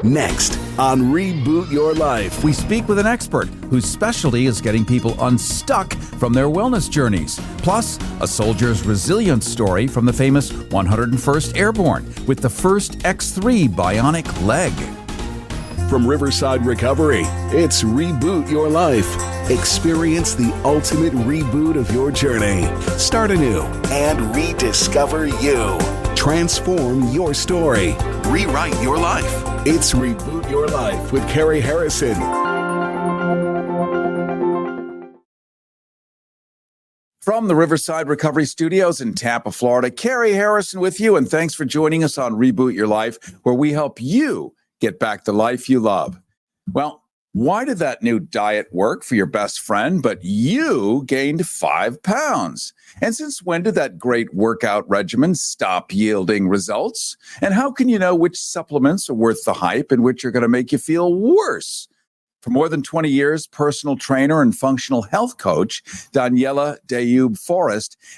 Next on Reboot Your Life. We speak with an expert whose specialty is getting people unstuck from their wellness journeys. Plus, a soldier's resilience story from the famous 101st Airborne with the first X3 bionic leg. From Riverside Recovery, it's Reboot Your Life. Experience the ultimate reboot of your journey. Start anew and rediscover you. Transform your story. Rewrite your life. It's Reboot Your Life with Cary Harrison. From the Riverside Recovery Studios in Tampa, Florida, Cary Harrison with you, and thanks for joining us on Reboot Your Life, where we help you get back the life you love. Well, why did that new diet work for your best friend, but you gained 5 pounds? And since when did that great workout regimen stop yielding results? And how can you know which supplements are worth the hype and which are going to make you feel worse? For more than 20 years, personal trainer and functional health coach Daniella Dayoub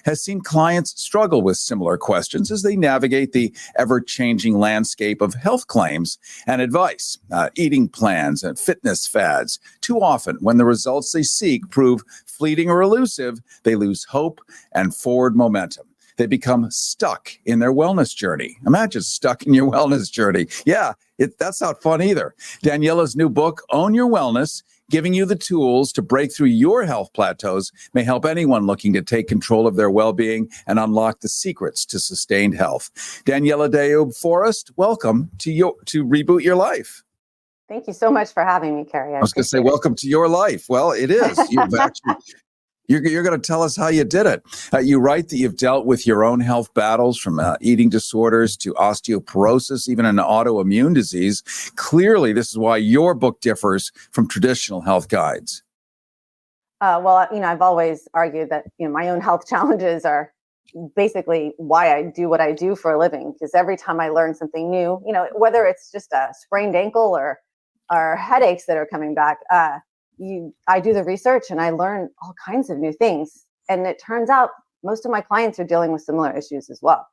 has seen clients struggle with similar questions as they navigate the ever-changing landscape of health claims and advice, eating plans, and fitness fads. Too often, when the results they seek prove fleeting or elusive, they lose hope and forward momentum. They become stuck in their wellness journey. Imagine stuck in your wellness journey. Yeah, that's not fun either. Daniella's new book, Own Your Wellness, giving you the tools to break through your health plateaus, may help anyone looking to take control of their well-being and unlock the secrets to sustained health. Daniella Dayoub, welcome to Reboot Your Life. Thank you so much for having me, Cary. I was going to say, welcome to your life. Well, it is. You're going to tell us how you did it. You write that you've dealt with your own health battles, from eating disorders to osteoporosis, even an autoimmune disease. Clearly, this is why your book differs from traditional health guides. I've always argued that, my own health challenges are basically why I do what I do for a living. Because every time I learn something new, whether it's just a sprained ankle or headaches that are coming back, I do the research and I learn all kinds of new things. And it turns out most of my clients are dealing with similar issues as well.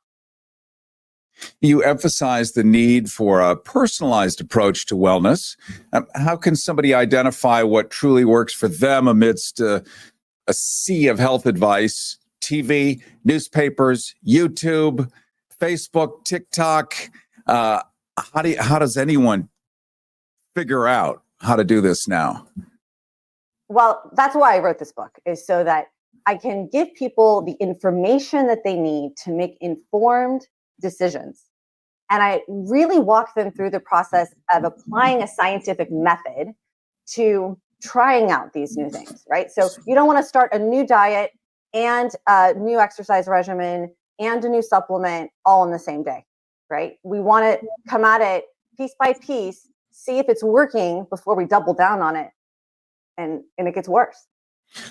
You emphasize the need for a personalized approach to wellness. How can somebody identify what truly works for them amidst a sea of health advice, TV, newspapers, YouTube, Facebook, TikTok? How does anyone figure out how to do this now? Well, that's why I wrote this book, is so that I can give people the information that they need to make informed decisions. And I really walk them through the process of applying a scientific method to trying out these new things, right? So you don't want to start a new diet and a new exercise regimen and a new supplement all in the same day, right? We want to come at it piece by piece, see if it's working before we double down on it. And it gets worse.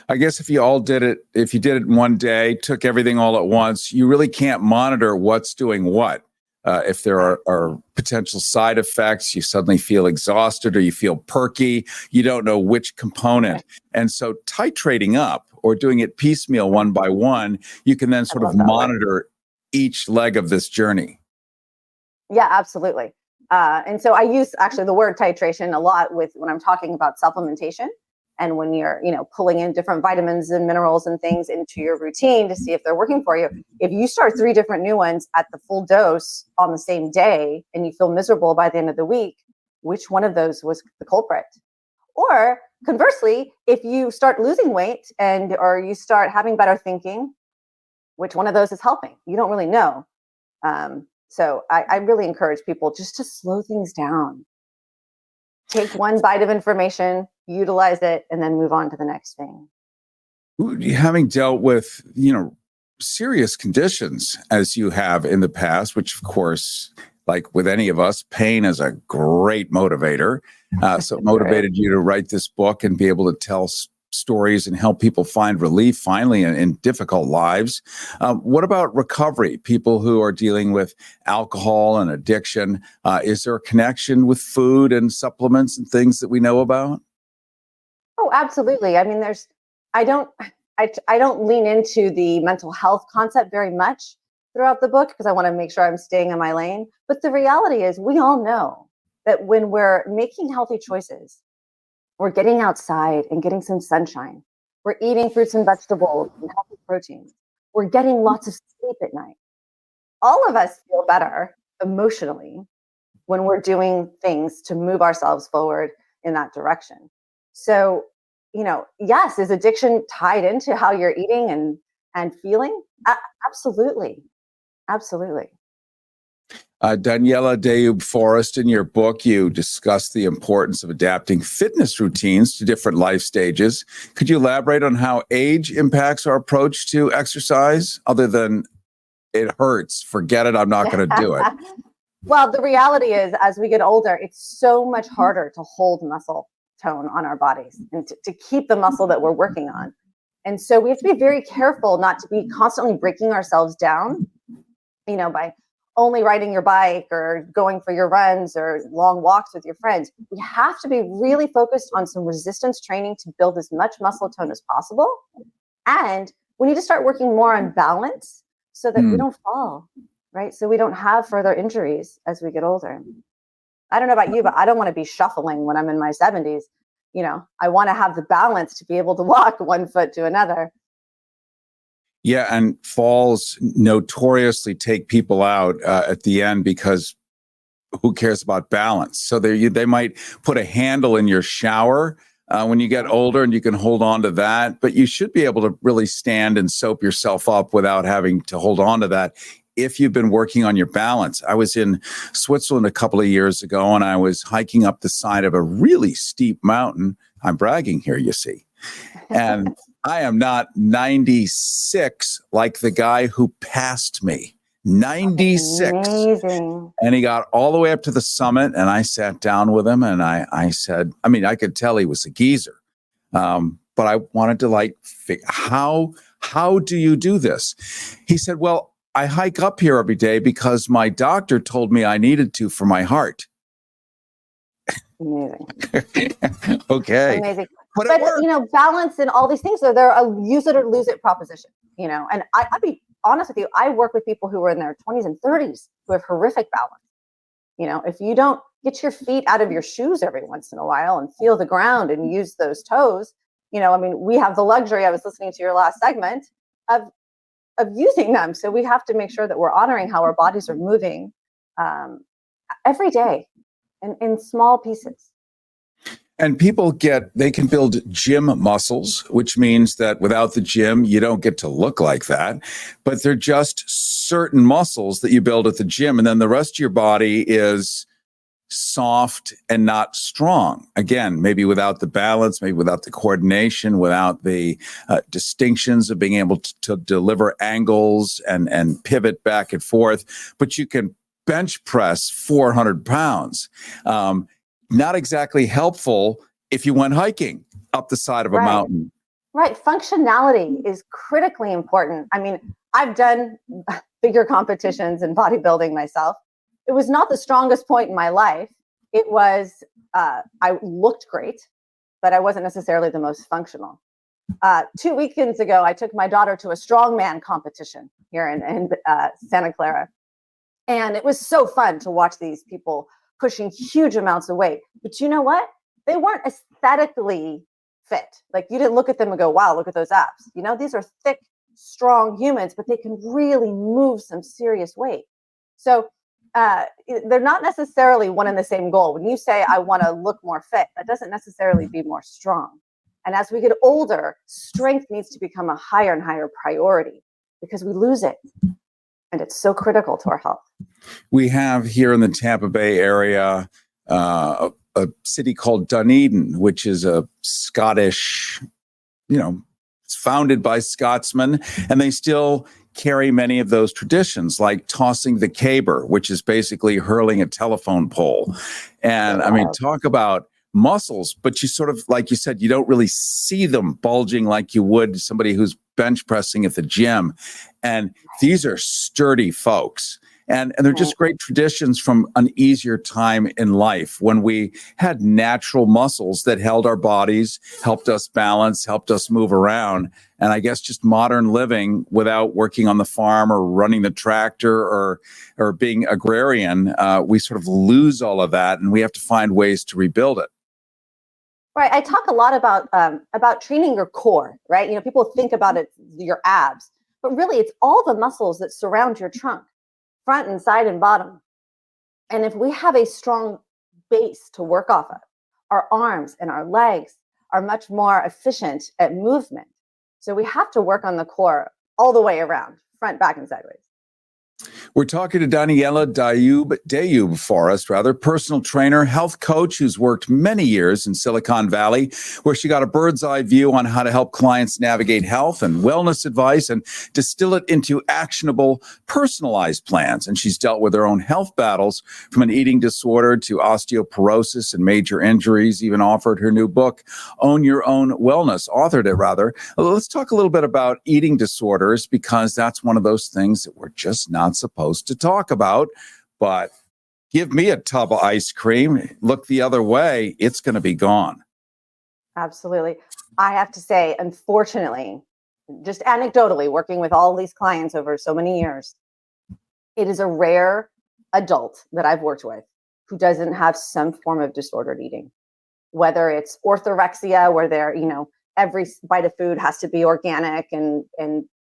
I guess if you did it in one day, took everything all at once, you really can't monitor what's doing what. If there are potential side effects, you suddenly feel exhausted or you feel perky, you don't know which component. And so titrating up or doing it piecemeal one by one, you can then sort of monitor each leg of this journey. Yeah, absolutely. And so I use actually the word titration a lot when I'm talking about supplementation. And when you're, pulling in different vitamins and minerals and things into your routine to see if they're working for you, if you start 3 different new ones at the full dose on the same day and you feel miserable by the end of the week, which one of those was the culprit? Or conversely, if you start losing weight or you start having better thinking, which one of those is helping? You don't really know. So I really encourage people just to slow things down. Take one bite of information, utilize it, and then move on to the next thing. Having dealt with, serious conditions as you have in the past, which of course, like with any of us, pain is a great motivator. So it motivated you to write this book and be able to tell stories and help people find relief finally in difficult lives. What about recovery? People who are dealing with alcohol and addiction, is there a connection with food and supplements and things that we know about? Oh, absolutely. I mean, I don't lean into the mental health concept very much throughout the book because I want to make sure I'm staying in my lane. But the reality is we all know that when we're making healthy choices, we're getting outside and getting some sunshine. We're eating fruits and vegetables and healthy proteins. We're getting lots of sleep at night. All of us feel better emotionally when we're doing things to move ourselves forward in that direction. So, yes, is addiction tied into how you're eating and feeling? Absolutely. Absolutely. Daniella Dayoub Forrest, in your book, you discuss the importance of adapting fitness routines to different life stages. Could you elaborate on how age impacts our approach to exercise, other than it hurts, forget it, I'm not going to do it? Well, the reality is, as we get older, it's so much harder to hold muscle tone on our bodies and to keep the muscle that we're working on. And so we have to be very careful not to be constantly breaking ourselves down, by only riding your bike or going for your runs or long walks with your friends. We have to be really focused on some resistance training to build as much muscle tone as possible. And we need to start working more on balance so that we don't fall, right? So we don't have further injuries as we get older. I don't know about you, but I don't want to be shuffling when I'm in my 70s. I want to have the balance to be able to walk one foot to another. Yeah, and falls notoriously take people out at the end, because who cares about balance? So they might put a handle in your shower when you get older, and you can hold on to that. But you should be able to really stand and soap yourself up without having to hold on to that if you've been working on your balance. I was in Switzerland a couple of years ago, and I was hiking up the side of a really steep mountain. I'm bragging here, you see. And I am not 96 like the guy who passed me. 96. Amazing. And he got all the way up to the summit, and I sat down with him, and I said, I could tell he was a geezer. But I wanted to how do you do this? He said, well, I hike up here every day because my doctor told me I needed to for my heart. Amazing. Okay. Amazing. But balance and all these things, so they're a use it or lose it proposition, and I'll be honest with you, I work with people who are in their 20s and 30s who have horrific balance. If you don't get your feet out of your shoes every once in a while and feel the ground and use those toes, we have the luxury, I was listening to your last segment, of using them. So we have to make sure that we're honoring how our bodies are moving every day in small pieces. And people they can build gym muscles, which means that without the gym, you don't get to look like that. But they're just certain muscles that you build at the gym. And then the rest of your body is soft and not strong. Again, maybe without the balance, maybe without the coordination, without the distinctions of being able to deliver angles and pivot back and forth. But you can bench press 400 pounds. Not exactly helpful if you went hiking up the side of a mountain. Right. Functionality is critically important. I've done figure competitions and bodybuilding myself. It was not the strongest point in my life. It was, I looked great, but I wasn't necessarily the most functional. 2 weekends ago, I took my daughter to a strongman competition here in Santa Clara. And it was so fun to watch these people pushing huge amounts of weight. But you know what? They weren't aesthetically fit. Like, you didn't look at them and go, wow, look at those abs. These are thick, strong humans, but they can really move some serious weight. So they're not necessarily one and the same goal. When you say, I want to look more fit, that doesn't necessarily be more strong. And as we get older, strength needs to become a higher and higher priority because we lose it. And it's so critical to our health. We have here in the Tampa Bay area a city called Dunedin, which is a Scottish, it's founded by Scotsmen, and they still carry many of those traditions, like tossing the caber, which is basically hurling a telephone pole. And talk about muscles, but you sort of, like you said, you don't really see them bulging like you would somebody who's bench pressing at the gym. And these are sturdy folks. And they're just great traditions from an easier time in life when we had natural muscles that held our bodies, helped us balance, helped us move around. And I guess just modern living without working on the farm or running the tractor or being agrarian, we sort of lose all of that, and we have to find ways to rebuild it. Right. I talk a lot about training your core, right? You know, people think about it, your abs, but really it's all the muscles that surround your trunk, front and side and bottom. And if we have a strong base to work off of, our arms and our legs are much more efficient at movement. So we have to work on the core all the way around, front, back, and sideways. We're talking to Daniella Dayoub, personal trainer, health coach who's worked many years in Silicon Valley, where she got a bird's eye view on how to help clients navigate health and wellness advice and distill it into actionable, personalized plans. And she's dealt with her own health battles, from an eating disorder to osteoporosis and major injuries, even authored her new book, Own Your Own Wellness, authored it rather. Let's talk a little bit about eating disorders, because that's one of those things that we're just not supposed to talk about. But give me a tub of ice cream, look the other way, it's going to be gone. Absolutely. I have to say, unfortunately, just anecdotally, working with all these clients over so many years, it is a rare adult that I've worked with who doesn't have some form of disordered eating, whether it's orthorexia, where they're, you know, every bite of food has to be organic and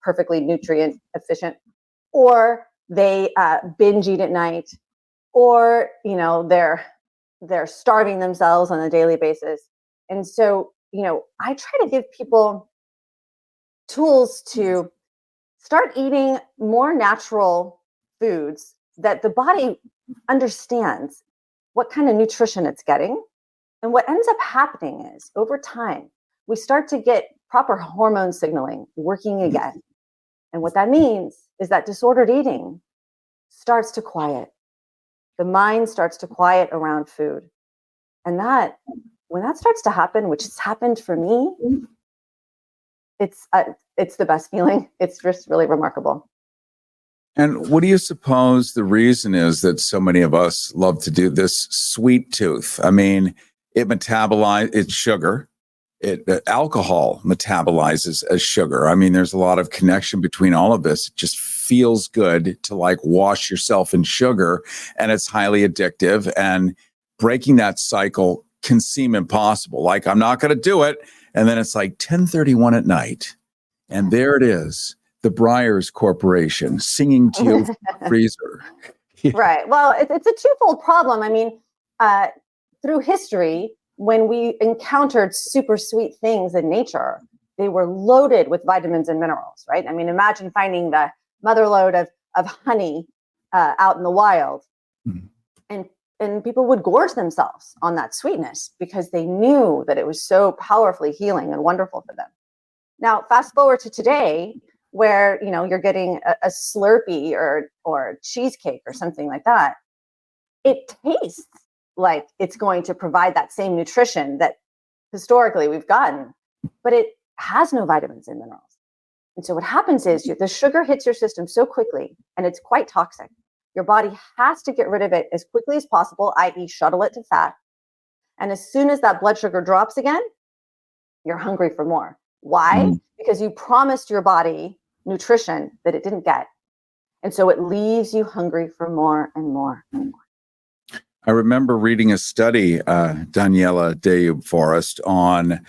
perfectly nutrient efficient, or they binge eat at night, or, you know, they're starving themselves on a daily basis. And so, you know, I try to give people tools to start eating more natural foods that the body understands what kind of nutrition it's getting. And what ends up happening is, over time, we start to get proper hormone signaling working again. And what that means is that disordered eating starts to quiet. The mind starts to quiet around food. And that, when that starts to happen, which has happened for me, it's the best feeling. It's just really remarkable. And what do you suppose the reason is that so many of us love to do this sweet tooth? I mean, it's sugar. Alcohol metabolizes as sugar. I mean, there's a lot of connection between all of this. It just feels good to like wash yourself in sugar, and it's highly addictive, and breaking that cycle can seem impossible. Like, I'm not going to do it. And then it's like 10:31 at night, and there it is, the Breyers Corporation singing to you from the freezer. Right. Well, it's a twofold problem. I mean, through history, when we encountered super sweet things in nature, they were loaded with vitamins and minerals, right? I mean, imagine finding the mother lode of honey out in the wild. Mm-hmm. And people would gorge themselves on that sweetness because they knew that it was so powerfully healing and wonderful for them. Now, fast forward to today, where, you know, you're getting a Slurpee or cheesecake or something like that. It tastes like it's going to provide that same nutrition that historically we've gotten, but it has no vitamins and minerals. And so what happens is the sugar hits your system so quickly, and it's quite toxic. Your body has to get rid of it as quickly as possible, i.e. shuttle it to fat. And as soon as that blood sugar drops again, you're hungry for more. Why? Because you promised your body nutrition that it didn't get. And so it leaves you hungry for more and more and more. I remember reading a study, Daniella Dayoub, on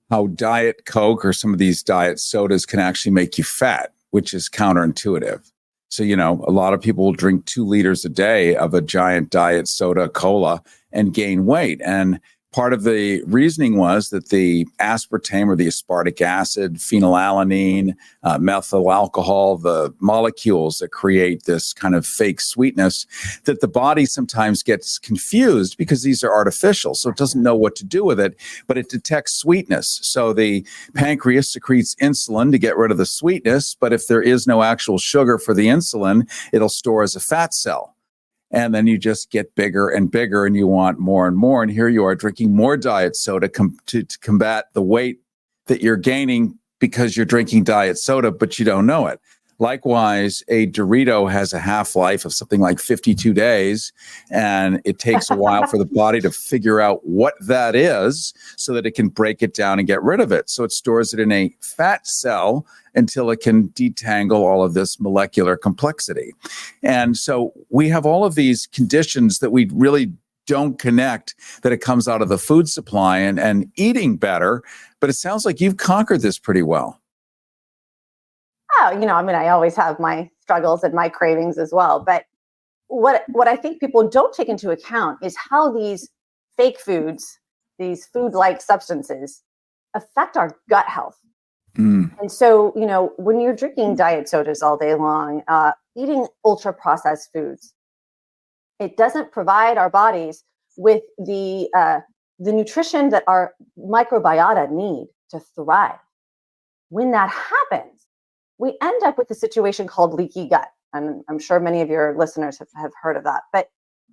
how Diet Coke or some of these diet sodas can actually make you fat, which is counterintuitive. So, you know, a lot of people will drink 2 liters a day of a giant diet soda, cola, and gain weight. And part of the reasoning was that the aspartame, or the aspartic acid, phenylalanine, methyl alcohol, the molecules that create this kind of fake sweetness, that the body sometimes gets confused because these are artificial. So it doesn't know what to do with it, but it detects sweetness. So the pancreas secretes insulin to get rid of the sweetness. But if there is no actual sugar for the insulin, it'll store as a fat cell. And then you just get bigger and bigger, and you want more and more. And here you are drinking more diet soda to combat the weight that you're gaining because you're drinking diet soda, but you don't know it. Likewise, a Dorito has a half-life of something like 52 days, and it takes a while for the body to figure out what that is so that it can break it down and get rid of it. So it stores it in a fat cell until it can detangle all of this molecular complexity. And so we have all of these conditions that we really don't connect, that it comes out of the food supply and eating better. But it sounds like you've conquered this pretty well. Oh, I mean, I always have my struggles and my cravings as well. But what I think people don't take into account is how these fake foods, these food-like substances, affect our gut health. And so, when you're drinking diet sodas all day long, eating ultra-processed foods, it doesn't provide our bodies with the nutrition that our microbiota need to thrive. When that happens, we end up with a situation called leaky gut. And I'm sure many of your listeners have heard of that. But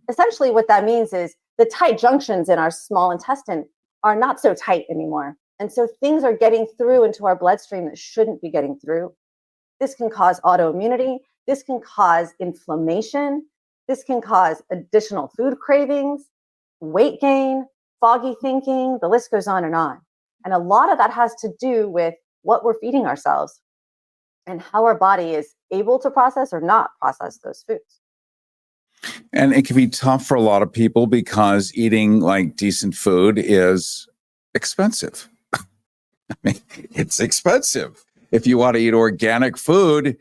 essentially what that means is the tight junctions in our small intestine are not so tight anymore. And so things are getting through into our bloodstream that shouldn't be getting through. This can cause autoimmunity. This can cause inflammation. This can cause additional food cravings, weight gain, foggy thinking. The list goes on. And a lot of that has to do with what we're feeding ourselves and how our body is able to process or not process those foods. And it can be tough for a lot of people because eating like decent food is expensive. I mean, it's expensive. If you want to eat organic food,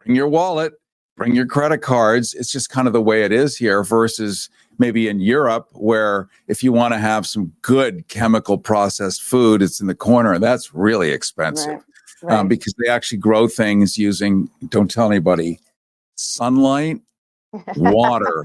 bring your wallet, bring your credit cards. It's just kind of the way it is here versus maybe in Europe, where if you want to have some good chemical processed food, it's in the corner. And that's really expensive. Right. Because they actually grow things using, don't tell anybody, sunlight, water,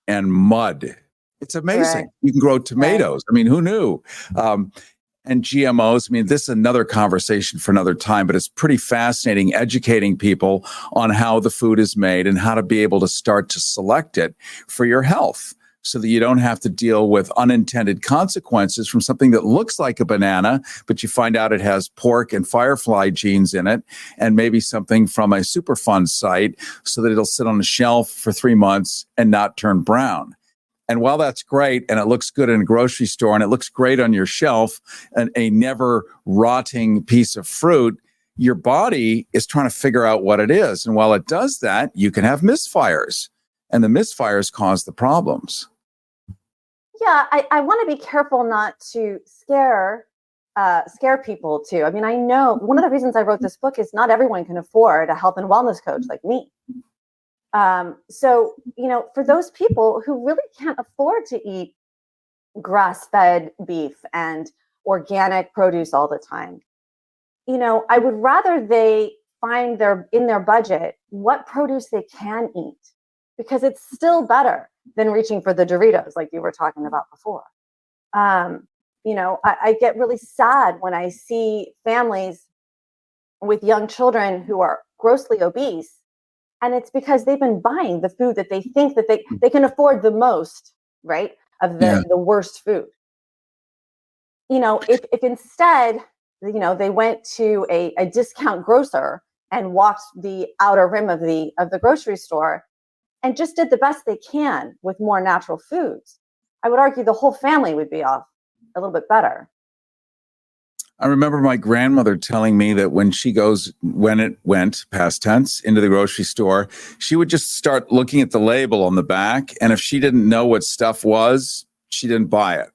and mud. It's amazing. Right. You can grow tomatoes. Right. I mean, who knew? And GMOs. I mean, this is another conversation for another time, but it's pretty fascinating educating people on how the food is made and how to be able to start to select it for your health so that you don't have to deal with unintended consequences from something that looks like a banana, but you find out it has pork and firefly genes in it, and maybe something from a Superfund site so that it'll sit on a shelf for 3 months and not turn brown. And while that's great and it looks good in a grocery store and it looks great on your shelf, and a never rotting piece of fruit, your body is trying to figure out what it is. And while it does that, you can have misfires, and the misfires cause the problems. Yeah, I want to be careful not to scare people too. I mean, I know one of the reasons I wrote this book is not everyone can afford a health and wellness coach like me. So, for those people who really can't afford to eat grass-fed beef and organic produce all the time, I would rather they find in their budget what produce they can eat, because it's still better than reaching for the Doritos like you were talking about before. I get really sad when I see families with young children who are grossly obese. And it's because they've been buying the food that they think that they can afford the most, right, of the worst food. If instead, they went to a discount grocer and walked the outer rim of the grocery store and just did the best they can with more natural foods, I would argue the whole family would be off a little bit better. I remember my grandmother telling me that when it went past tense into the grocery store, she would just start looking at the label on the back. And if she didn't know what stuff was, she didn't buy it.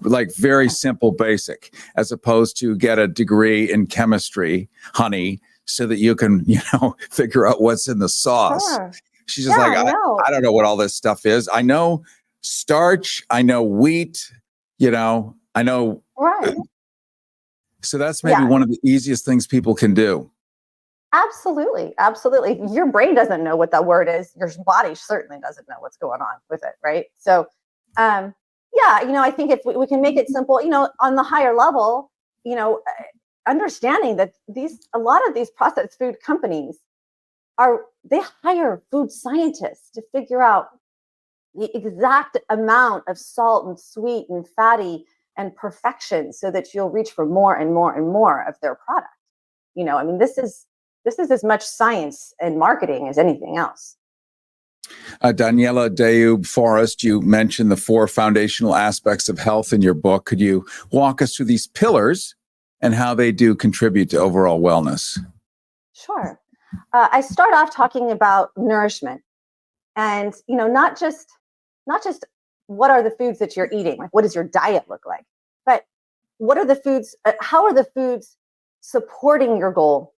Like very simple, basic, as opposed to get a degree in chemistry, honey, so that you can, figure out what's in the sauce. Sure. She's just I don't know what all this stuff is. I know starch, I know wheat, I know. Right. So that's maybe one of the easiest things people can do. Absolutely. Absolutely. Your brain doesn't know what that word is. Your body certainly doesn't know what's going on with it. Right. So, I think if we can make it simple, on the higher level, understanding that a lot of these processed food companies they hire food scientists to figure out the exact amount of salt and sweet and fatty and perfection so that you'll reach for more and more and more of their product. This is this is as much science and marketing as anything else. Daniella, Dayoub, Forrest, you mentioned the 4 foundational aspects of health in your book. Could you walk us through these pillars and how they do contribute to overall wellness? Sure. I start off talking about nourishment, and not just what are the foods that you're eating, like what does your diet look like, but what are the foods? How are the foods supporting your goal?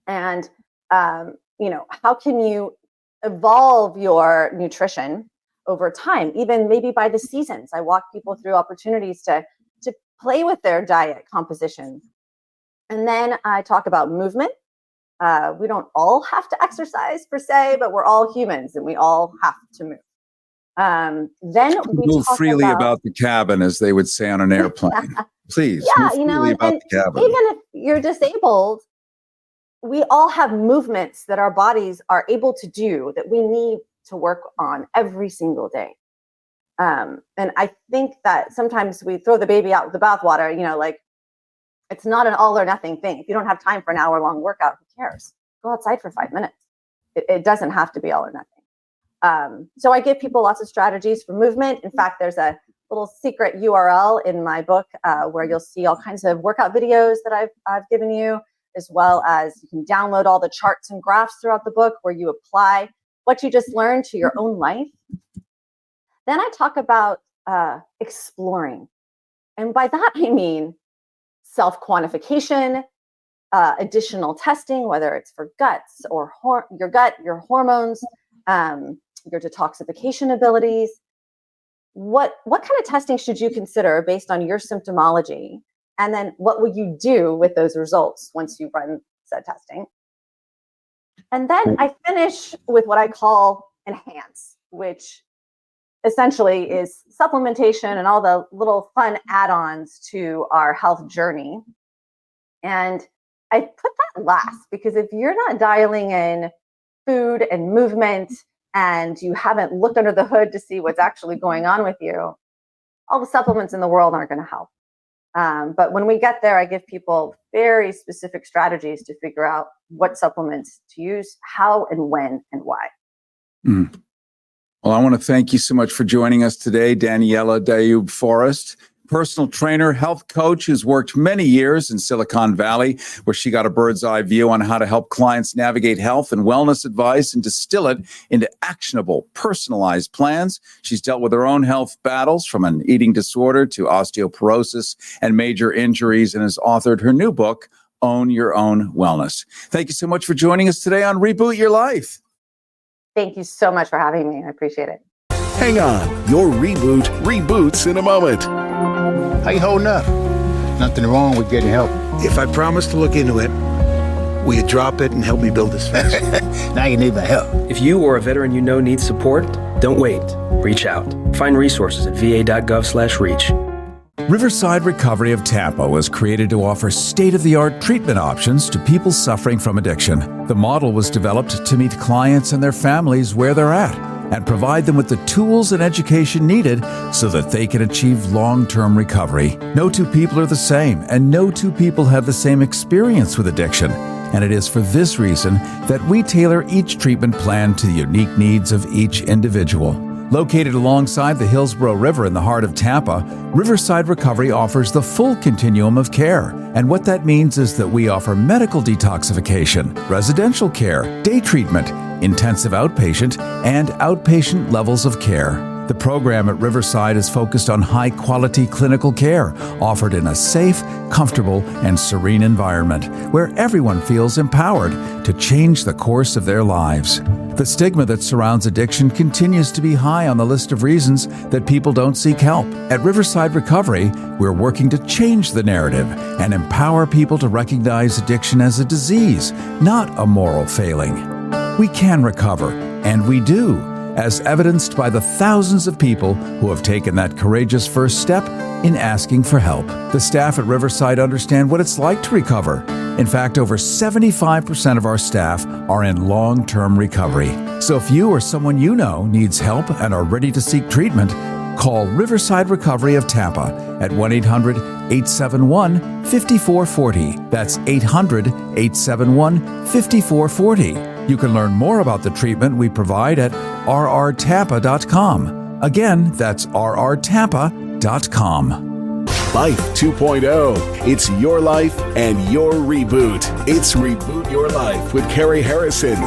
And how can you evolve your nutrition over time, even maybe by the seasons? I walk people through opportunities to play with their diet composition. And then I talk about movement. We don't all have to exercise per se, but we're all humans and we all have to move. Then we move freely about the cabin, as they would say on an airplane. Please, move freely about the cabin. Even if you're disabled, we all have movements that our bodies are able to do that we need to work on every single day. And I think that sometimes we throw the baby out with the bathwater, it's not an all or nothing thing. If you don't have time for an hour-long workout, who cares? Go outside for 5 minutes. It doesn't have to be all or nothing. So I give people lots of strategies for movement. In fact, there's a little secret URL in my book where you'll see all kinds of workout videos that I've given you, as well as you can download all the charts and graphs throughout the book where you apply what you just learned to your own life. Then I talk about exploring. And by that, I mean self-quantification, additional testing, whether it's for guts or your gut, your hormones, your detoxification abilities. What kind of testing should you consider based on your symptomology? And then what will you do with those results once you run said testing? And then I finish with what I call enhance, which essentially is supplementation and all the little fun add-ons to our health journey. And I put that last because if you're not dialing in food and movement and you haven't looked under the hood to see what's actually going on with you, all the supplements in the world aren't going to help. But when we get there, I give people very specific strategies to figure out what supplements to use, how and when and why. Mm. Well, I want to thank you so much for joining us today, Daniella, Dayoub, Forrest, personal trainer, health coach who's worked many years in Silicon Valley, where she got a bird's eye view on how to help clients navigate health and wellness advice and distill it into actionable, personalized plans. She's dealt with her own health battles, from an eating disorder to osteoporosis and major injuries, and has authored her new book, Own Your Own Wellness. Thank you so much for joining us today on Reboot Your Life. Thank you so much for having me. I appreciate it. Hang on, your reboot reboots in a moment. How you holding up? Nothing wrong with getting help. If I promise to look into it, will you drop it and help me build this fence? Now you need my help. If you or a veteran you know needs support, don't wait. Reach out. Find resources at va.gov/reach. Riverside Recovery of Tampa was created to offer state-of-the-art treatment options to people suffering from addiction. The model was developed to meet clients and their families where they're at and provide them with the tools and education needed so that they can achieve long-term recovery. No two people are the same, and no two people have the same experience with addiction. And it is for this reason that we tailor each treatment plan to the unique needs of each individual. Located alongside the Hillsborough River in the heart of Tampa, Riverside Recovery offers the full continuum of care. And what that means is that we offer medical detoxification, residential care, day treatment, intensive outpatient, and outpatient levels of care. The program at Riverside is focused on high-quality clinical care, offered in a safe, comfortable, and serene environment where everyone feels empowered to change the course of their lives. The stigma that surrounds addiction continues to be high on the list of reasons that people don't seek help. At Riverside Recovery, we're working to change the narrative and empower people to recognize addiction as a disease, not a moral failing. We can recover, and we do, as evidenced by the thousands of people who have taken that courageous first step in asking for help. The staff at Riverside understand what it's like to recover. In fact, over 75% of our staff are in long-term recovery. So if you or someone you know needs help and are ready to seek treatment, call Riverside Recovery of Tampa at 1-800-871-5440. That's 800-871-5440. You can learn more about the treatment we provide at rrtampa.com. Again, that's rrtampa.com. Life 2.0. It's your life and your reboot. It's Reboot Your Life with Cary Harrison.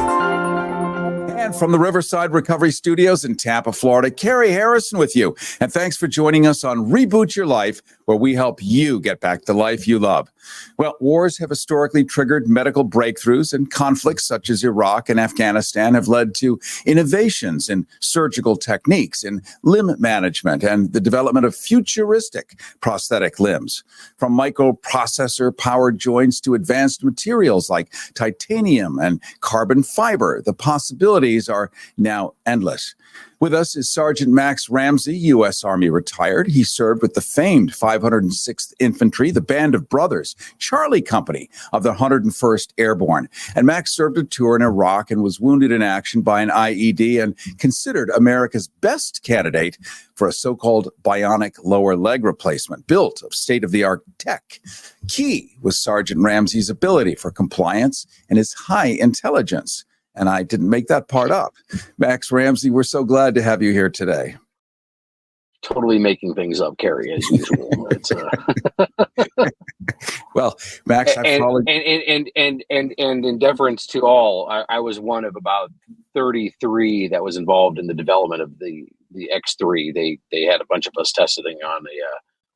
And from the Riverside Recovery Studios in Tampa, Florida, Cary Harrison with you. And thanks for joining us on Reboot Your Life, where we help you get back the life you love. Well, wars have historically triggered medical breakthroughs, and conflicts such as Iraq and Afghanistan have led to innovations in surgical techniques, in limb management, and the development of futuristic prosthetic limbs. From microprocessor-powered joints to advanced materials like titanium and carbon fiber, the possibilities are now endless. With us is Sergeant Max Ramsey, U.S. Army retired. He served with the famed 506th Infantry, the Band of Brothers, Charlie Company of the 101st Airborne. And Max served a tour in Iraq and was wounded in action by an IED and considered America's best candidate for a so-called bionic lower leg replacement built of state-of-the-art tech. Key was Sergeant Ramsey's ability for compliance and his high intelligence. And I didn't make that part up. Max Ramsey, we're so glad to have you here today. Totally making things up, Cary, as usual. It's, well, Max, I've followed. And in deference to all, I was one of about 33 that was involved in the development of the X3. They had a bunch of us testing on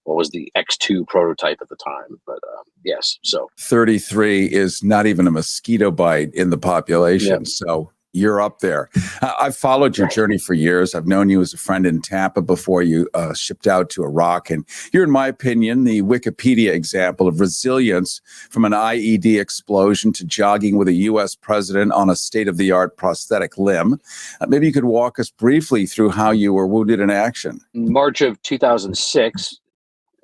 what was the X2 prototype at the time. But yes, so 33 is not even a mosquito bite in the population. Yep. So you're up there. I've followed your journey for years. I've known you as a friend in Tampa before you shipped out to Iraq. And you're, in my opinion, the Wikipedia example of resilience, from an IED explosion to jogging with a U.S. president on a state-of-the-art prosthetic limb. Maybe you could walk us briefly through how you were wounded in action. March of 2006.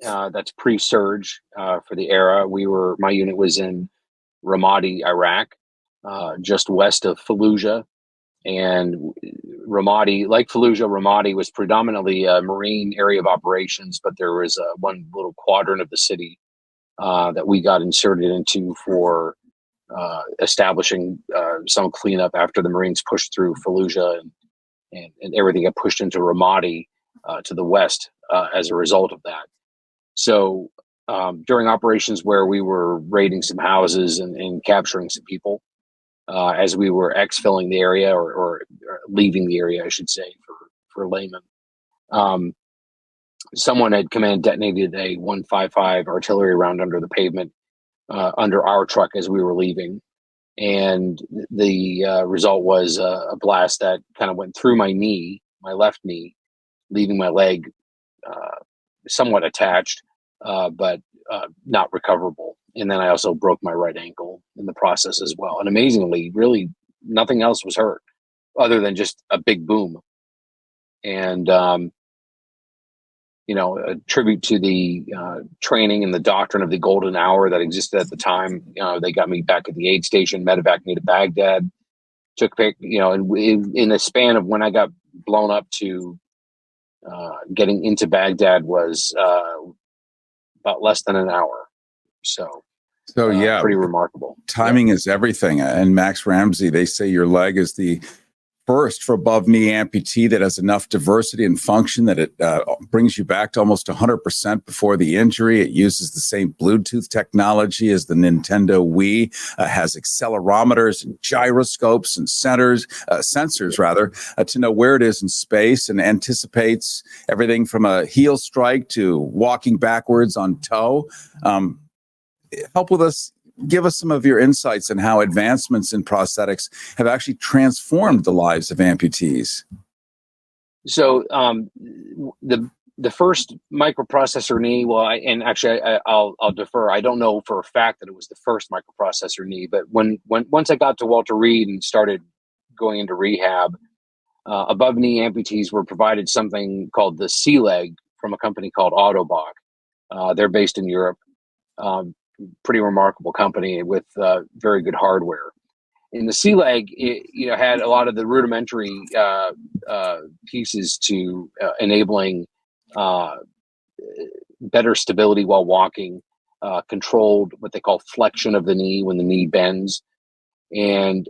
That's pre-surge for the era. My unit was in Ramadi, Iraq, just west of Fallujah. And Ramadi, like Fallujah, Ramadi was predominantly a Marine area of operations, but there was one little quadrant of the city that we got inserted into for establishing some cleanup after the Marines pushed through Fallujah, and everything got pushed into Ramadi to the west as a result of that. So during operations where we were raiding some houses and capturing some people, as we were exfilling the area or leaving the area, I should say, for laymen, someone had command detonated a 155 artillery round under the pavement under our truck as we were leaving. And the result was a blast that kind of went through my knee, my left knee, leaving my leg somewhat attached, but not recoverable. And then I also broke my right ankle in the process as well. And amazingly, really nothing else was hurt other than just a big boom. And, a tribute to the training and the doctrine of the golden hour that existed at the time. They got me back at the aid station, medevac me to Baghdad, and in the span of when I got blown up to getting into Baghdad was about less than an hour. So yeah, pretty remarkable. Timing is everything. And Max Ramsey, they say your leg is the first for above knee amputee that has enough diversity and function that it brings you back to almost 100% before the injury. It uses the same Bluetooth technology as the Nintendo Wii, has accelerometers and gyroscopes and sensors to know where it is in space, and anticipates everything from a heel strike to walking backwards on toe. Give us some of your insights on how advancements in prosthetics have actually transformed the lives of amputees. So the first microprocessor knee, I'll defer. I don't know for a fact that it was the first microprocessor knee, but once I got to Walter Reed and started going into rehab, above knee amputees were provided something called the C-leg from a company called Autobach. They're based in Europe. Pretty remarkable company with very good hardware. In the C-leg, it had a lot of the rudimentary pieces to enabling better stability while walking, controlled what they call flexion of the knee when the knee bends. And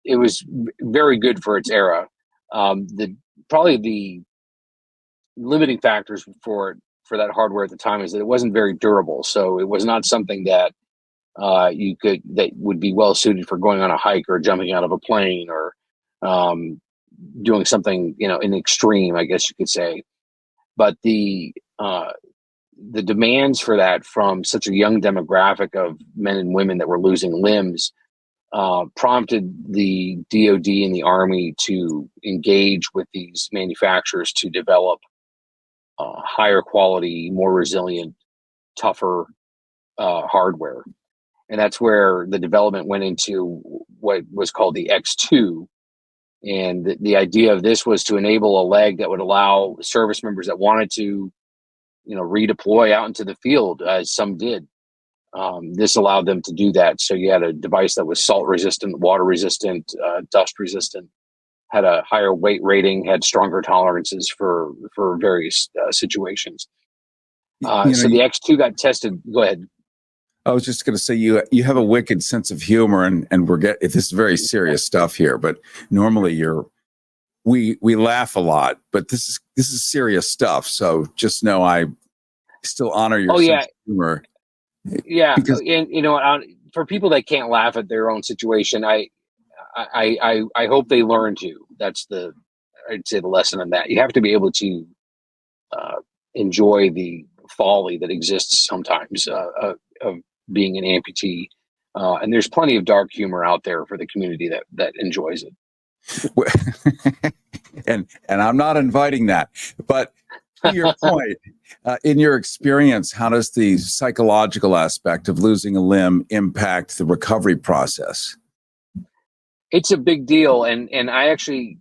it was very good for its era. Probably the limiting factors for that hardware at the time is that it wasn't very durable. So it was not something that that would be well suited for going on a hike or jumping out of a plane or doing something, in extreme, I guess you could say. But the demands for that from such a young demographic of men and women that were losing limbs prompted the DoD and the Army to engage with these manufacturers to develop higher quality, more resilient, tougher hardware. And that's where the development went into what was called the X2. And the idea of this was to enable a leg that would allow service members that wanted to, redeploy out into the field, as some did. This allowed them to do that. So you had a device that was salt resistant, water resistant, dust resistant, had a higher weight rating, had stronger tolerances for various situations. So the X2 got tested. Go ahead. I was just going to say you have a wicked sense of humor, and this is very serious stuff here. But normally we laugh a lot, but this is serious stuff. So just know I still honor your sense of humor. Yeah, because, and for people that can't laugh at their own situation, I hope they learn to. That's I'd say the lesson on that. You have to be able to enjoy the folly that exists sometimes of being an amputee, and there's plenty of dark humor out there for the community that enjoys it. and I'm not inviting that, but to your point, in your experience, how does the psychological aspect of losing a limb impact the recovery process? It's a big deal, and I actually,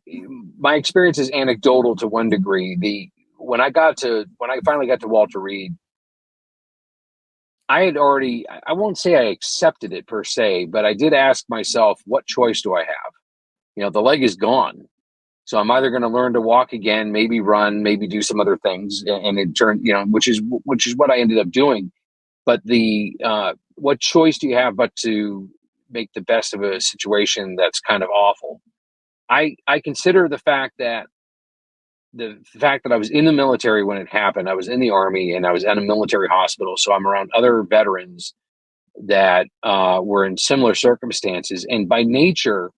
my experience is anecdotal to one degree. When I finally got to Walter Reed, I won't say I accepted it per se, but I did ask myself, what choice do I have? The leg is gone. So I'm either going to learn to walk again, maybe run, maybe do some other things. And it turned, which is what I ended up doing. But what choice do you have but to make the best of a situation that's kind of awful? I consider the fact that I was in the military when it happened. I was in the Army and I was at a military hospital. So I'm around other veterans that were in similar circumstances. And by nature,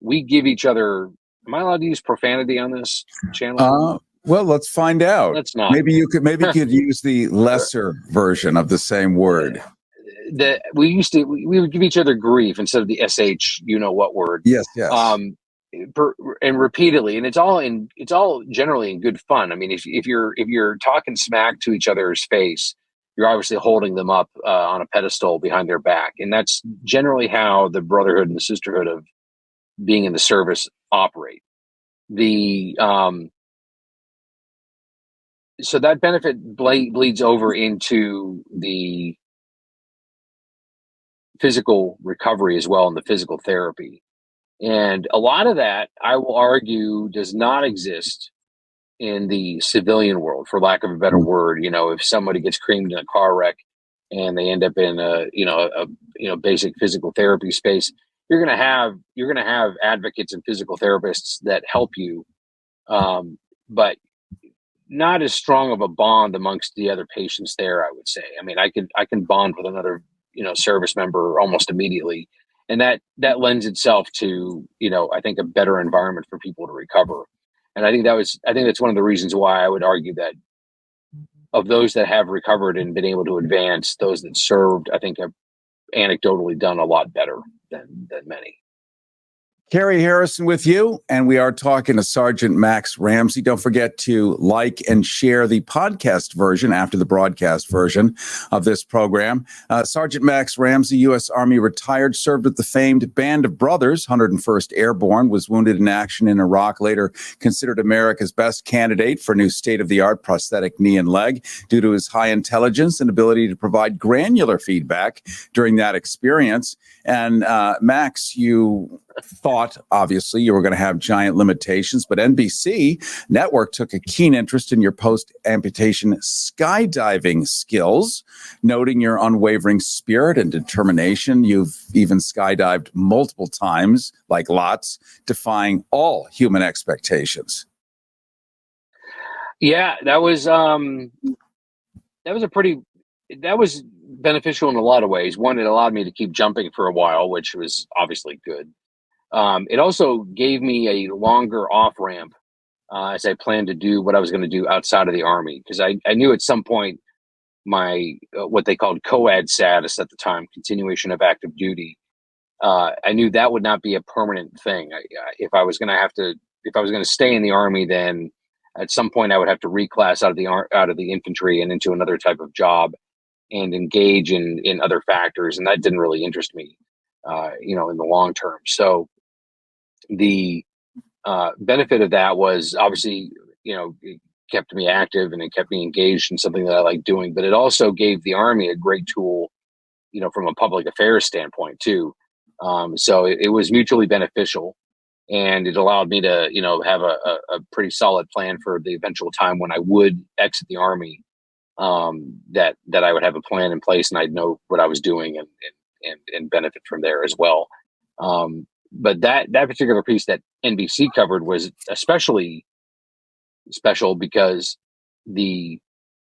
we give each other. Am I allowed to use profanity on this channel? Well, let's find out. Let's not. Maybe you could use the lesser version of the same word. We would give each other grief instead of the sh, what word? Yes. And repeatedly, and it's all generally in good fun. I mean, if you're talking smack to each other's face, you're obviously holding them up on a pedestal behind their back, and that's generally how the brotherhood and the sisterhood of being in the service operate. So that benefit bleeds over into the physical recovery as well, and the physical therapy. And a lot of that, I will argue, does not exist in the civilian world, for lack of a better word. If somebody gets creamed in a car wreck and they end up in a basic physical therapy space, you're going to have advocates and physical therapists that help you, but not as strong of a bond amongst the other patients there, I would say. I mean, I can bond with another service member almost immediately, and that lends itself to I think a better environment for people to recover. And I think that's one of the reasons why I would argue that of those that have recovered and been able to advance, those that served, I think, have anecdotally done a lot better than many. Cary Harrison with you, and we are talking to Sergeant Max Ramsey. Don't forget to like and share the podcast version after the broadcast version of this program. Sergeant Max Ramsey, U.S. Army retired, served with the famed Band of Brothers, 101st Airborne, was wounded in action in Iraq, later considered America's best candidate for new state-of-the-art prosthetic knee and leg due to his high intelligence and ability to provide granular feedback during that experience. And Max, you thought thought, obviously, you were going to have giant limitations, but NBC Network took a keen interest in your post-amputation skydiving skills, noting your unwavering spirit and determination. You've even skydived multiple times, like lots, defying all human expectations. Yeah, that was beneficial in a lot of ways. One, it allowed me to keep jumping for a while, which was obviously good. It also gave me a longer off ramp as I planned to do what I was going to do outside of the Army, because I knew at some point my what they called COAD status at the time, continuation of active duty. I knew that would not be a permanent thing. If I was going to stay in the Army, then at some point I would have to reclass out of the infantry and into another type of job and engage in other factors, and that didn't really interest me, in the long term. So the benefit of that was obviously, it kept me active and it kept me engaged in something that I like doing, but it also gave the Army a great tool, from a public affairs standpoint too. So it was mutually beneficial, and it allowed me to, have a pretty solid plan for the eventual time when I would exit the Army. That I would have a plan in place and I'd know what I was doing and benefit from there as well. But that particular piece that NBC covered was especially special because the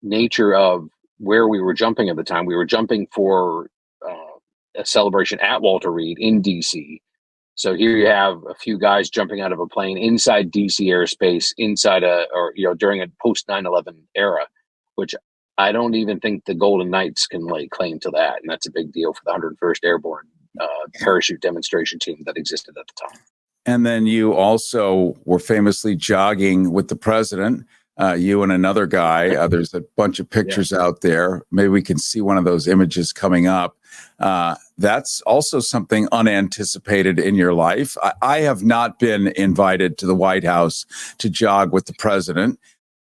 nature of where we were jumping at the time, we were jumping for a celebration at Walter Reed in DC. So here you have a few guys jumping out of a plane inside DC airspace, during a post 9/11 era, which I don't even think the Golden Knights can lay claim to that. And that's a big deal for the 101st Airborne parachute demonstration team that existed at the time. And then you also were famously jogging with the president, you and another guy. There's a bunch of pictures out there. Maybe we can see one of those images coming up. That's also something unanticipated in your life. I have not been invited to the White House to jog with the president,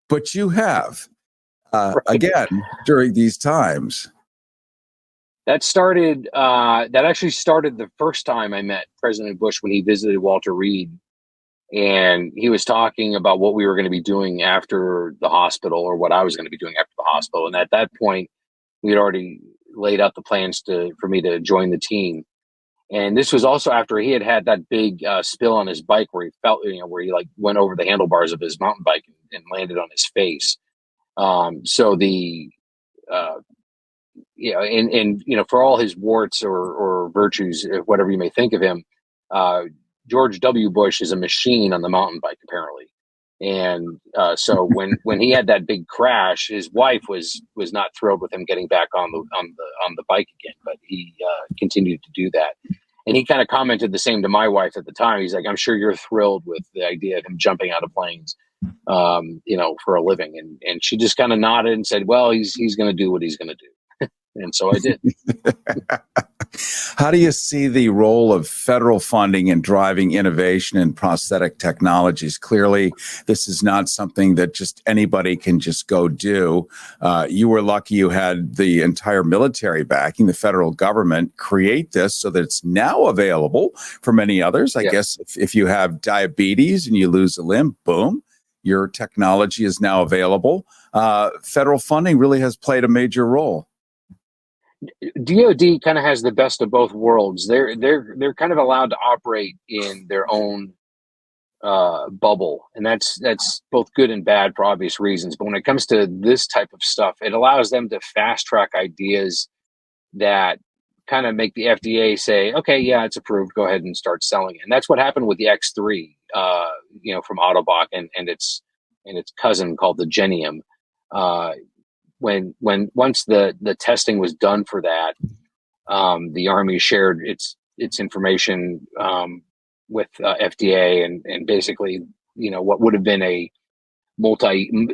but you have. Again, during these times. That actually started the first time I met President Bush when he visited Walter Reed, and he was talking about what we were going to be doing after the hospital, or what I was going to be doing after the hospital. And at that point, we had already laid out the plans for me to join the team. And this was also after he had that big spill on his bike where he felt, where he went over the handlebars of his mountain bike and landed on his face. So for all his warts or virtues, whatever you may think of him, George W. Bush is a machine on the mountain bike, apparently. And so when he had that big crash, his wife was not thrilled with him getting back on the bike again, but he continued to do that. And he kind of commented the same to my wife at the time. He's like, "I'm sure you're thrilled with the idea of him jumping out of planes, for a living." And she just kind of nodded and said, "Well, he's going to do what he's going to do." And so I did. How do you see the role of federal funding in driving innovation in prosthetic technologies? Clearly, this is not something that just anybody can just go do. You were lucky you had the entire military backing, the federal government, create this so that it's now available for many others. I guess if you have diabetes and you lose a limb, boom, your technology is now available. Federal funding really has played a major role. DoD kind of has the best of both worlds. They're kind of allowed to operate in their own bubble, and that's both good and bad for obvious reasons. But when it comes to this type of stuff, it allows them to fast track ideas that kind of make the FDA say, "Okay, yeah, it's approved. Go ahead and start selling it." And that's what happened with the X3, from Autobot and its cousin called the Genium. Once the testing was done for that, the Army shared its information with FDA and basically, what would have been a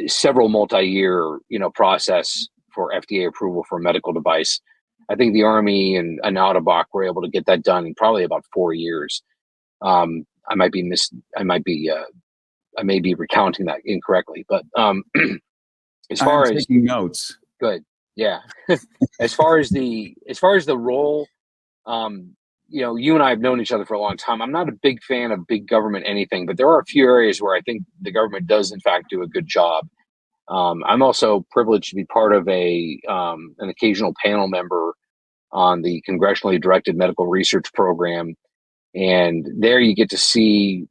several multi-year process for FDA approval for a medical device. I think the Army and Autobot were able to get that done in probably about 4 years. I may be recounting that incorrectly, but as far as taking notes, good, yeah. as far as the role, you and I have known each other for a long time. I'm not a big fan of big government anything, but there are a few areas where I think the government does, in fact, do a good job. I'm also privileged to be part of an occasional panel member on the Congressionally Directed Medical Research Program. And there you get to see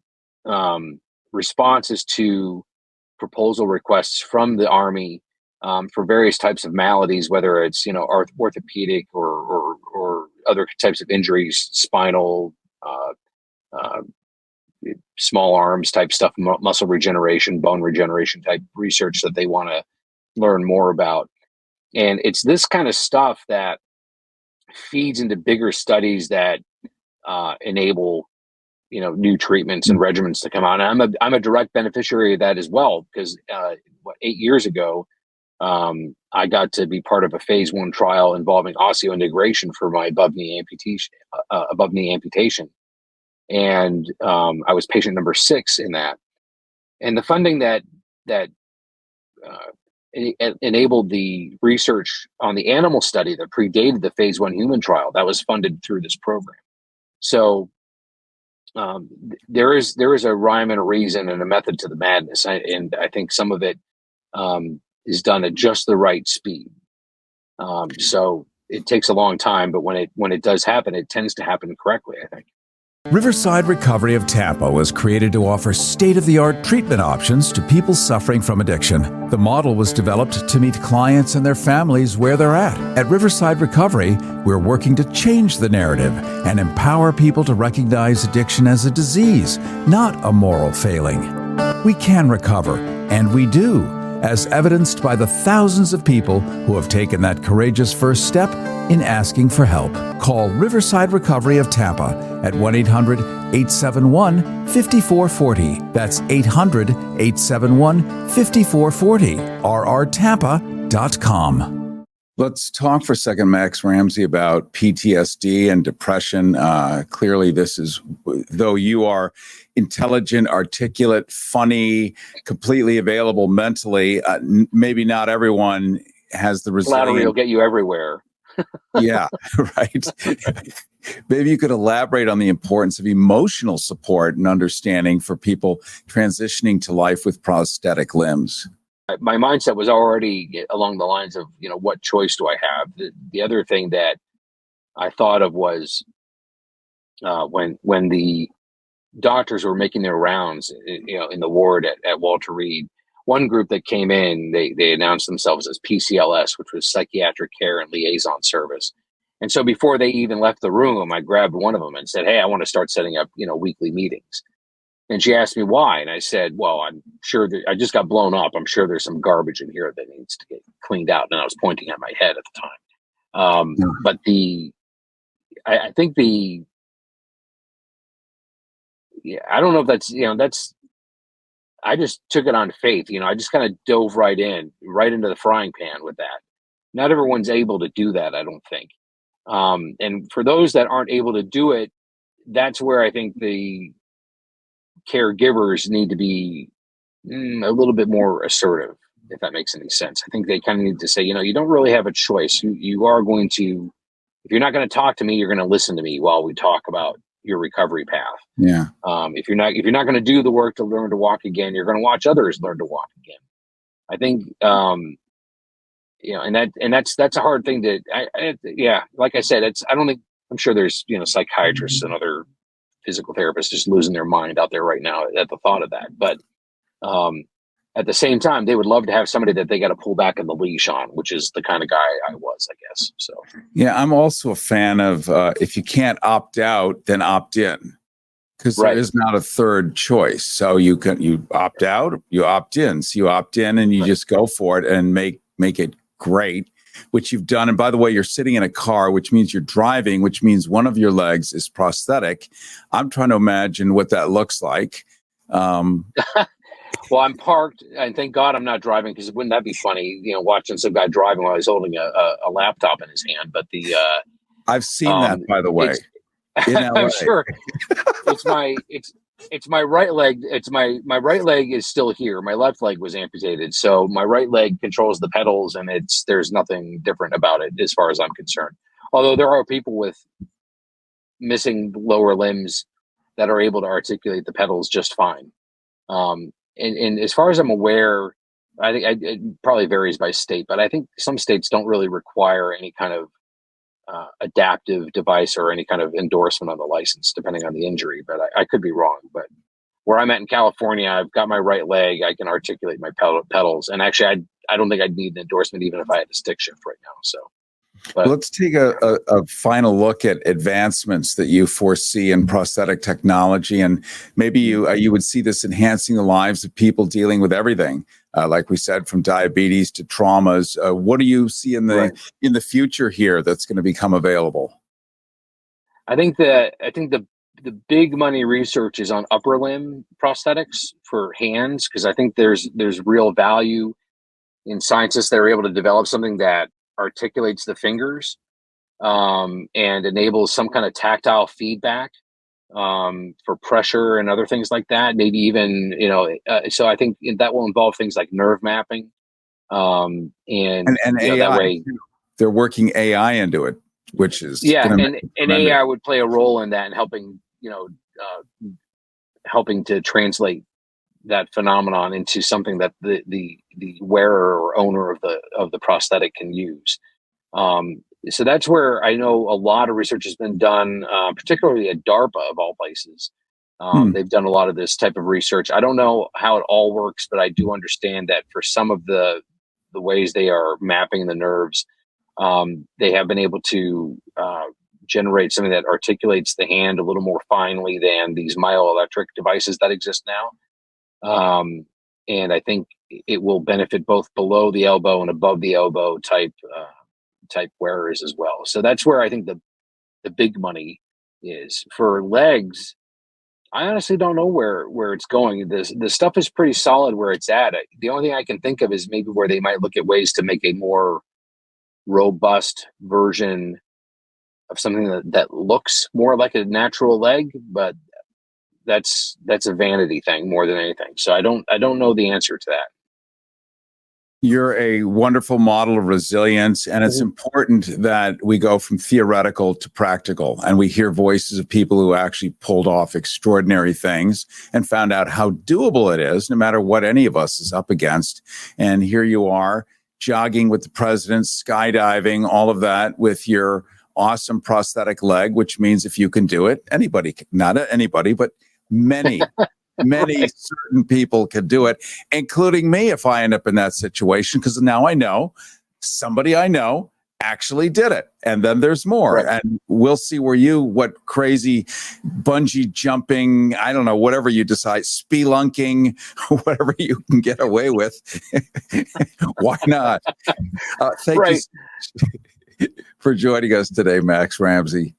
responses to proposal requests from the Army for various types of maladies, whether it's, orthopedic or other types of injuries, spinal, small arms type stuff, muscle regeneration, bone regeneration type research that they want to learn more about. And it's this kind of stuff that feeds into bigger studies that enable, new treatments and regimens to come out. And I'm a direct beneficiary of that as well, because 8 years ago, I got to be part of a phase 1 trial involving osseointegration for my above knee amputation. And I was patient number 6 in that. And the funding that enabled the research on the animal study that predated the phase 1 human trial, that was funded through this program. So there is a rhyme and a reason and a method to the madness. And I think some of it is done at just the right speed. So it takes a long time, but when it does happen, it tends to happen correctly, I think. Riverside Recovery of Tampa was created to offer state-of-the-art treatment options to people suffering from addiction. The model was developed to meet clients and their families where they're at. At Riverside Recovery, we're working to change the narrative and empower people to recognize addiction as a disease, not a moral failing. We can recover, and we do, as evidenced by the thousands of people who have taken that courageous first step in asking for help. Call Riverside Recovery of Tampa at 1-800-871-5440. That's 800-871-5440. rrtampa.com. Let's talk for a second, Max Ramsey, about PTSD and depression. Clearly, this is, though you are intelligent, articulate, funny, completely available mentally, maybe not everyone has the resilience. Flattery will get you everywhere. Yeah, right. Maybe you could elaborate on the importance of emotional support and understanding for people transitioning to life with prosthetic limbs. My mindset was already along the lines of, what choice do I have? The other thing that I thought of was when the doctors were making their rounds, in the ward at Walter Reed. One group that came in, they announced themselves as PCLS, which was Psychiatric Care and Liaison Service. And so before they even left the room, I grabbed one of them and said, "Hey, I want to start setting up, weekly meetings." And she asked me why. And I said, "Well, I'm sure that I just got blown up. I'm sure there's some garbage in here that needs to get cleaned out." And I was pointing at my head at the time. But I think I don't know if that's, I just took it on faith. I just kind of dove right into the frying pan with that. Not everyone's able to do that, I don't think. And for those that aren't able to do it, that's where I think the caregivers need to be a little bit more assertive, if that makes any sense. I think they kind of need to say, you don't really have a choice. You are going to, if you're not going to talk to me, you're going to listen to me while we talk about your recovery path. Yeah. If you're not going to do the work to learn to walk again, you're going to watch others learn to walk again. I think, and that's a hard thing to, like I said, I'm sure there's, psychiatrists and other physical therapists just losing their mind out there right now at the thought of that. But, at the same time, they would love to have somebody that they got to pull back on the leash on, which is the kind of guy I was, I guess. So, yeah, I'm also a fan of if you can't opt out, then opt in, because there is not a third choice. So you opt out, you opt in. So you opt in and you just go for it and make it great, which you've done. And by the way, you're sitting in a car, which means you're driving, which means one of your legs is prosthetic. I'm trying to imagine what that looks like. Well, I'm parked, and thank God I'm not driving, because wouldn't that be funny? Watching some guy driving while he's holding a laptop in his hand. But I've seen that, by the way. I'm sure it's my right leg. It's my right leg is still here. My left leg was amputated, so my right leg controls the pedals, and there's nothing different about it as far as I'm concerned. Although there are people with missing lower limbs that are able to articulate the pedals just fine. And as far as I'm aware, I think it probably varies by state, but I think some states don't really require any kind of adaptive device or any kind of endorsement on the license, depending on the injury. But I could be wrong. But where I'm at in California, I've got my right leg. I can articulate my pedals. And actually, I don't think I'd need an endorsement even if I had a stick shift right now. So. But let's take a final look at advancements that you foresee in prosthetic technology, and maybe you would see this enhancing the lives of people dealing with everything, like we said, from diabetes to traumas. What do you see in the future here that's going to become available? I think the big money research is on upper limb prosthetics for hands, because I think there's real value in scientists that are able to develop something that articulates the fingers and enables some kind of tactile feedback for pressure and other things like that. Maybe even, so I think that will involve things like nerve mapping and AI. That way, they're working AI into it, which is and AI would play a role in that and helping to translate that phenomenon into something that the wearer or owner of the prosthetic can use. So that's where I know a lot of research has been done, particularly at DARPA of all places. They've done a lot of this type of research. I don't know how it all works, but I do understand that for some of the ways they are mapping the nerves, they have been able to generate something that articulates the hand a little more finely than these myoelectric devices that exist now. And I think it will benefit both below the elbow and above the elbow type wearers as well. So that's where I think the big money is. For legs, I honestly don't know where it's going. The stuff is pretty solid where it's at. The only thing I can think of is maybe where they might look at ways to make a more robust version of something that looks more like a natural leg, but that's a vanity thing more than anything. So I don't know the answer to that. You're a wonderful model of resilience, and it's important that we go from theoretical to practical, and we hear voices of people who actually pulled off extraordinary things and found out how doable it is, no matter what any of us is up against. And here you are, jogging with the president, skydiving, all of that with your awesome prosthetic leg, which means if you can do it, anybody, not anybody, but many certain people can do it, including me if I end up in that situation, because now I know somebody I know actually did it. And then there's more. Right. And we'll see what crazy bungee jumping, I don't know, whatever you decide, spelunking, whatever you can get away with. Why not? Thank you for joining us today, Max Ramsey.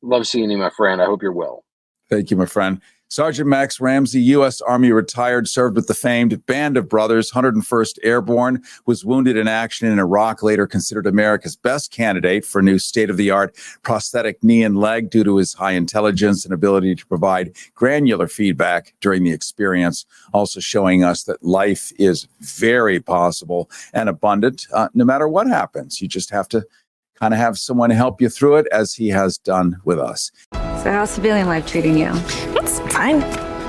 Love seeing you, my friend. I hope you're well. Thank you, my friend. Sergeant Max Ramsey, U.S. Army retired, served with the famed Band of Brothers, 101st Airborne, was wounded in action in Iraq, later considered America's best candidate for a new state-of-the-art prosthetic knee and leg due to his high intelligence and ability to provide granular feedback during the experience, also showing us that life is very possible and abundant, no matter what happens. You just have to kind of have someone help you through it, as he has done with us. So how's civilian life treating you? It's fine.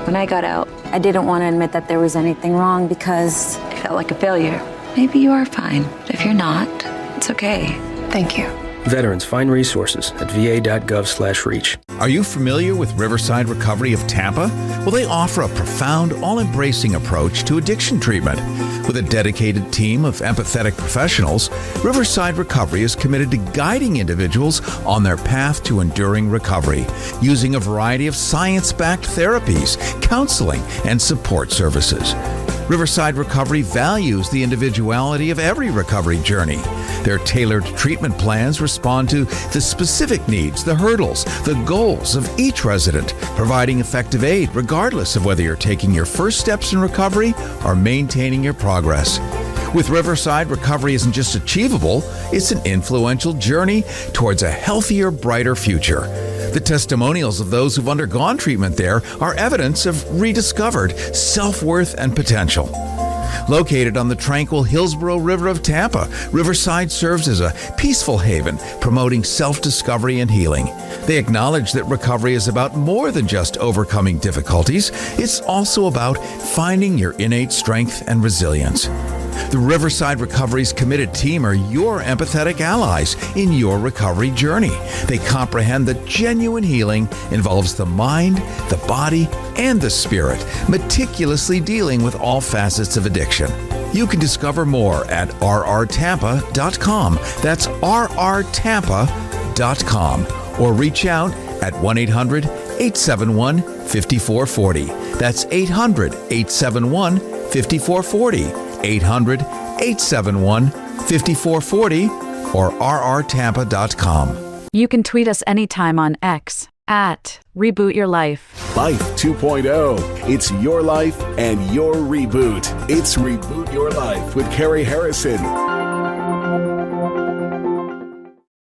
When I got out, I didn't want to admit that there was anything wrong because I felt like a failure. Maybe you are fine, but if you're not, it's okay. Thank you. Veterans find resources at va.gov/reach. Are you familiar with Riverside Recovery of Tampa? Well, they offer a profound, all-embracing approach to addiction treatment. With a dedicated team of empathetic professionals, Riverside Recovery is committed to guiding individuals on their path to enduring recovery, using a variety of science-backed therapies, counseling, and support services. Riverside Recovery values the individuality of every recovery journey. Their tailored treatment plans respond to the specific needs, the hurdles, the goals of each resident, providing effective aid regardless of whether you're taking your first steps in recovery or maintaining your progress. With Riverside, recovery isn't just achievable, it's an influential journey towards a healthier, brighter future. The testimonials of those who've undergone treatment there are evidence of rediscovered self-worth and potential. Located on the tranquil Hillsborough River of Tampa, Riverside serves as a peaceful haven, promoting self-discovery and healing. They acknowledge that recovery is about more than just overcoming difficulties. It's also about finding your innate strength and resilience. The Riverside Recovery's committed team are your empathetic allies in your recovery journey. They comprehend that genuine healing involves the mind, the body, and the spirit, meticulously dealing with all facets of addiction. You can discover more at rrtampa.com. That's rrtampa.com. Or reach out at 1-800-871-5440. That's 800-871-5440. 800-871-5440 or rrtampa.com. You can tweet us anytime on X at Reboot Your Life. Life 2.0. It's your life and your reboot. It's Reboot Your Life with Cary Harrison.